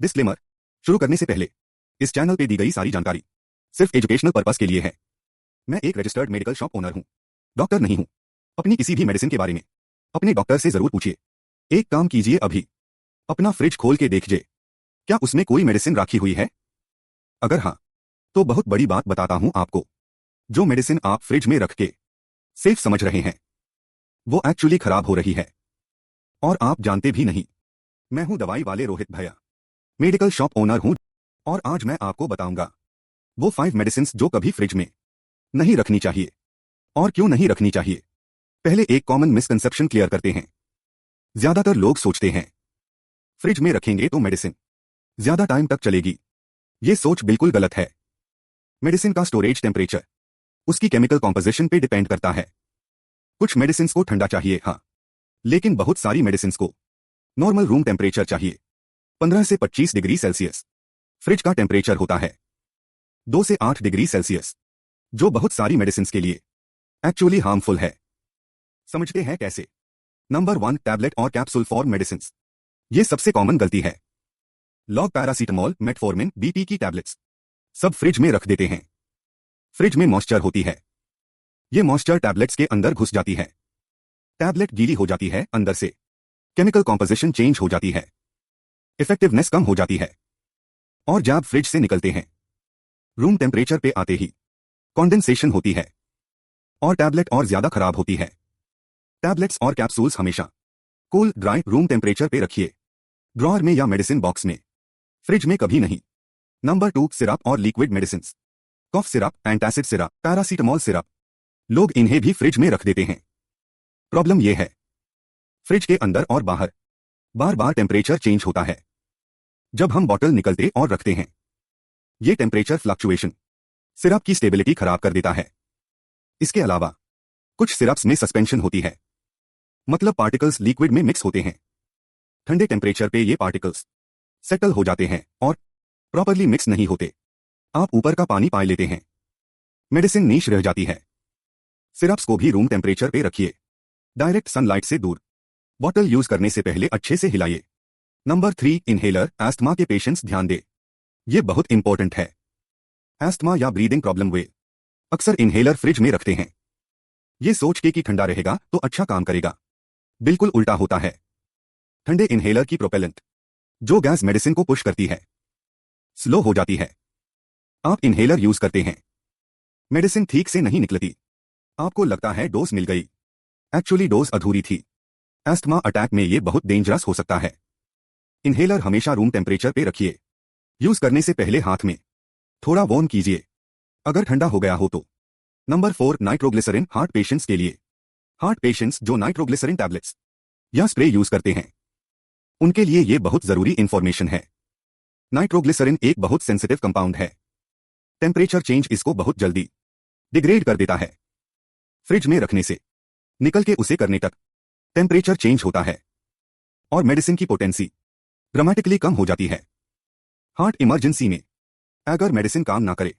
Disclaimer. शुरू करने से पहले इस चैनल पे दी गई सारी जानकारी सिर्फ एजुकेशनल पर्पस के लिए है। मैं एक रजिस्टर्ड मेडिकल शॉप ओनर हूं, डॉक्टर नहीं हूं। अपनी किसी भी मेडिसिन के बारे में अपने डॉक्टर से जरूर पूछिए। एक काम कीजिए, अभी अपना फ्रिज खोल के देखिए, क्या उसमें कोई मेडिसिन राखी हुई है? अगर हाँ, तो बहुत बड़ी बात बताता हूं आपको। जो मेडिसिन आप फ्रिज में रख के सेफ समझ रहे हैं, वो एक्चुअली खराब हो रही है और आप जानते भी नहीं। मैं हूं दवाई वाले रोहित भैया, मेडिकल शॉप ओनर हूं, और आज मैं आपको बताऊंगा वो 5 मेडिसिन जो कभी फ्रिज में नहीं रखनी चाहिए और क्यों नहीं रखनी चाहिए। पहले एक कॉमन मिसकंसेप्शन क्लियर करते हैं। ज्यादातर लोग सोचते हैं फ्रिज में रखेंगे तो मेडिसिन ज्यादा टाइम तक चलेगी। ये सोच बिल्कुल गलत है। मेडिसिन का स्टोरेज टेम्परेचर उसकी केमिकल कॉम्पोजिशन पे डिपेंड करता है। कुछ मेडिसिन को ठंडा चाहिए, हाँ, लेकिन बहुत सारी मेडिसिन को नॉर्मल रूम टेम्परेचर चाहिए, 15 से 25 डिग्री सेल्सियस। फ्रिज का टेम्परेचर होता है 2 से 8 डिग्री सेल्सियस, जो बहुत सारी मेडिसिन के लिए एक्चुअली हार्मफुल है। समझते हैं कैसे? नंबर 1, टैबलेट और कैप्सूल फॉर मेडिसिन। ये सबसे कॉमन गलती है। लोग पैरासीटामोल, मेटफॉर्मिन, बीपी की टैबलेट्स सब फ्रिज में रख देते हैं। फ्रिज में मॉइस्चर होती है, ये मॉइस्चर टैबलेट्स के अंदर घुस जाती है। टैबलेट गीली हो जाती है अंदर से, केमिकल कॉम्पोजिशन चेंज हो जाती है, इफेक्टिवनेस कम हो जाती है, और जब फ्रिज से निकलते हैं रूम टेम्परेचर पे आते ही कॉन्डेंसेशन होती है और टैबलेट और ज्यादा खराब होती है। टैबलेट्स और कैप्सूल्स हमेशा कूल ड्राई रूम टेम्परेचर पे रखिए, ड्रॉअर में या मेडिसिन बॉक्स में, फ्रिज में कभी नहीं। नंबर 2, सिरप और liquid medicine. Cough syrup, antacid syrup, paracetamol syrup, लोग इन्हें भी फ्रिज में रख देते हैं। प्रॉब्लम यह है, फ्रिज के अंदर और बाहर बार बार टेम्परेचर चेंज होता है। जब हम बॉटल निकलते और रखते हैं, ये टेम्परेचर फ्लक्चुएशन सिरप की स्टेबिलिटी खराब कर देता है। इसके अलावा कुछ सिरप्स में सस्पेंशन होती है, मतलब पार्टिकल्स लिक्विड में मिक्स होते हैं। ठंडे टेम्परेचर पे ये पार्टिकल्स सेटल हो जाते हैं और प्रॉपरली मिक्स नहीं होते। आप ऊपर का पानी पा लेते हैं, मेडिसिन नीच रह जाती है। सिरप्स को भी रूम टेम्परेचर पे रखिए, डायरेक्ट सनलाइट से दूर। बॉटल यूज करने से पहले अच्छे से हिलाइए। Number 3, inhaler. एस्थमा के पेशेंट्स ध्यान दे, ये बहुत इंपॉर्टेंट है। एस्थमा या ब्रीदिंग प्रॉब्लम वे अक्सर इनहेलर फ्रिज में रखते हैं, ये सोच के कि ठंडा रहेगा तो अच्छा काम करेगा। बिल्कुल उल्टा होता है। ठंडे इनहेलर की प्रोपेलेंट, जो गैस मेडिसिन को पुश करती है, स्लो हो जाती है। आप इनहेलर यूज करते हैं, मेडिसिन ठीक से नहीं निकलती, आपको लगता है डोज मिल गई, एक्चुअली डोज अधूरी थी। एस्थमा अटैक में ये बहुत डेंजरस हो सकता है। इनहेलर हमेशा रूम टेम्परेचर पे रखिए। यूज करने से पहले हाथ में थोड़ा वार्म कीजिए, अगर ठंडा हो गया हो तो। Number 4, nitroglycerine. हार्ट पेशेंट्स के लिए, हार्ट पेशेंट्स जो नाइट्रोग्लिसरीन टैबलेट्स या स्प्रे यूज करते हैं, उनके लिए ये बहुत जरूरी इंफॉर्मेशन है। नाइट्रोग्लिसरीन एक बहुत सेंसिटिव कंपाउंड है, टेम्परेचर चेंज इसको बहुत जल्दी डिग्रेड कर देता है। फ्रिज में रखने से निकल के उसे करने तक टेम्परेचर चेंज होता है और मेडिसिन की पोटेंसी ड्रामेटिकली कम हो जाती है। हार्ट इमरजेंसी में अगर मेडिसिन काम ना करे,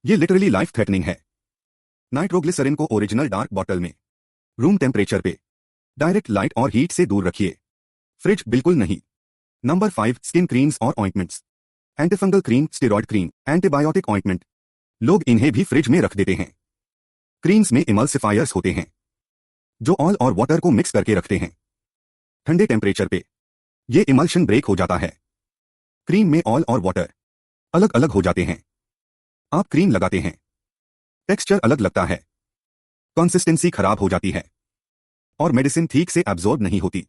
ये लिटरली लाइफ थ्रेटनिंग है। नाइट्रोग्लिसरीन को ओरिजिनल डार्क बॉटल में रूम टेम्परेचर पे डायरेक्ट लाइट और हीट से दूर रखिए, फ्रिज बिल्कुल नहीं। नंबर 5, स्किन क्रीम्स और ointments. Antifungal cream, steroid cream, antibiotic ointment, लोग इन्हें भी फ्रिज में रख देते हैं। क्रीम्स में इमल्सिफायर्स होते हैं, जो ऑयल और वाटर को मिक्स करके रखते हैं। ठंडे टेम्परेचर पे ये इमल्शन ब्रेक हो जाता है। क्रीम में ऑयल और वाटर अलग अलग हो जाते हैं। आप क्रीम लगाते हैं, टेक्सचर अलग लगता है, कंसिस्टेंसी खराब हो जाती है और मेडिसिन ठीक से एब्जॉर्ब नहीं होती।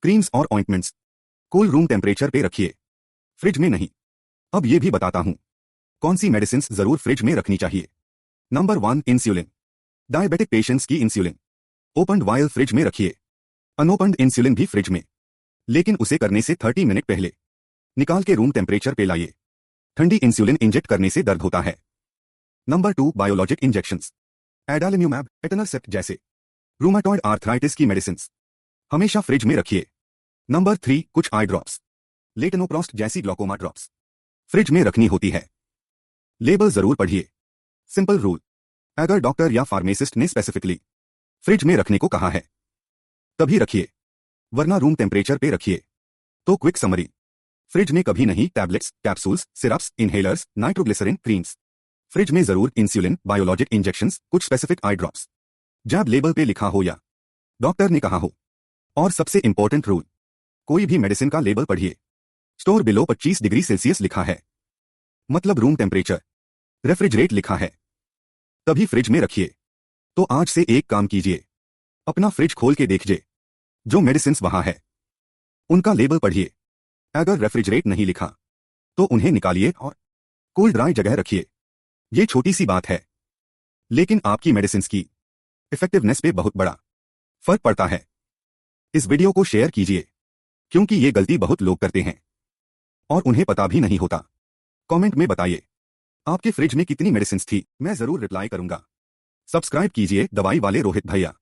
क्रीम्स और ऑइंटमेंट्स कूल रूम टेम्परेचर पे रखिए, फ्रिज में नहीं। अब ये भी बताता हूं कौन सी मेडिसिन जरूर फ्रिज में रखनी चाहिए। Number 1, insulin. डायबिटिक पेशेंट्स की इंसुलिन ओपन्ड वायल फ्रिज में रखिए। अनओपन्ड इंसुलिन भी फ्रिज में, लेकिन उसे करने से 30 मिनट पहले निकाल के रूम टेम्परेचर पे लाइए। ठंडी इंसुलिन इंजेक्ट करने से दर्द होता है। Number 2, biologic injections. Adalimumab, etanercept जैसे रूमाटॉइड आर्थराइटिस की मेडिसिन हमेशा फ्रिज में रखिए। नंबर 3, कुछ आई ड्रॉप्स, लेटनोप्रोस्ट जैसी ग्लूकोमा ड्रॉप्स फ्रिज में रखनी होती है। लेबल जरूर पढ़िए। सिंपल रूल, अगर डॉक्टर या फार्मासिस्ट ने स्पेसिफिकली फ्रिज में रखने को कहा है तभी रखिए, वरना रूम टेम्परेचर पे रखिए। तो क्विक समरी, फ्रिज में कभी नहीं tablets, capsules, syrups, inhalers, nitroglycerin creams. Fridge में जरूर इंसुलिन, बायोलॉजिक इंजेक्शंस, कुछ स्पेसिफिक आई ड्रॉप्स। जब लेबल पे लिखा हो या डॉक्टर ने कहा हो। और सबसे इंपॉर्टेंट रूल, कोई भी मेडिसिन का लेबल पढ़िए, स्टोर बिलो 25 डिग्री सेल्सियस लिखा है, मतलब रूम टेम्परेचर, रेफ्रिजरेट लिखा है, तभी फ्रिज में रखिए। तो आज से एक काम कीजिए, अपना फ्रिज खोल के देखिए, जो मेडिसिन वहां है उनका लेबल पढ़िए। अगर रेफ्रिजरेट नहीं लिखा तो उन्हें निकालिए और कूल ड्राई जगह रखिए। ये छोटी सी बात है, लेकिन आपकी मेडिसिन की इफेक्टिवनेस पे बहुत बड़ा फर्क पड़ता है। इस वीडियो को शेयर कीजिए, क्योंकि ये गलती बहुत लोग करते हैं और उन्हें पता भी नहीं होता। कमेंट में बताइए, आपके फ्रिज में कितनी मेडिसिन थी, मैं जरूर रिप्लाई करूंगा। सब्सक्राइब कीजिए दवाई वाले रोहित भैया,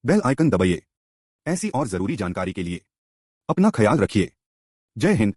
बेल आइकन दबाइए ऐसी और जरूरी जानकारी के लिए। अपना ख्याल रखिए। जय हिंद।